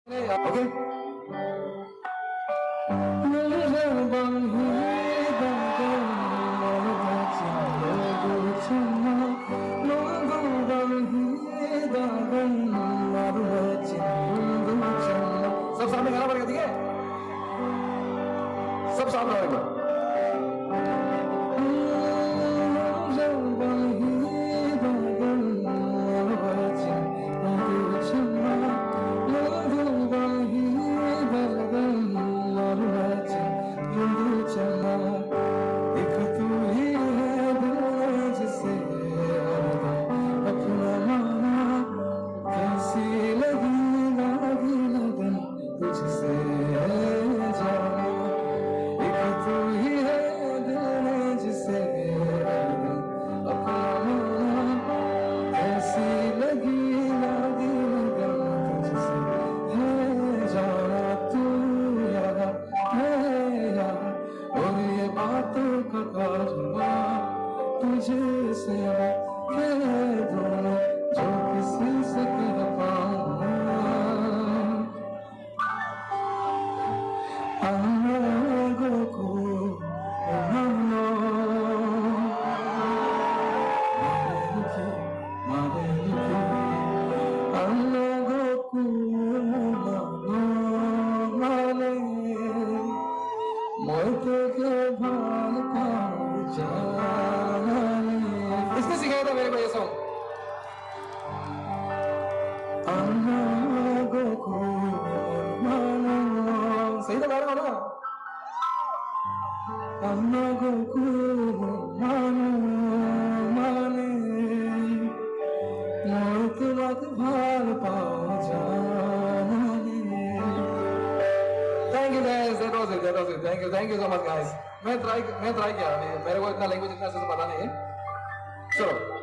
Okay सब सामने गाना पड़ेगा, ठीक है? सब सामने आएगा। तुझे से कह दूं जो किसी से कह पाऊं, आगों को मानो मारे आगों को माने मोते के भाल पाऊं जाने। इसने सिखाया था मेरे को ये सॉन्ग। आगों को मानो, सही तो गा रहा हूँ ना? आगों को मानो माने मोत मत भाल पाओ जाने। Thank you guys, that was it, thank you so much guys. मैं ट्राई किया, मेरे को इतना लैंग्वेज इतना से तो पता नहीं है। चलो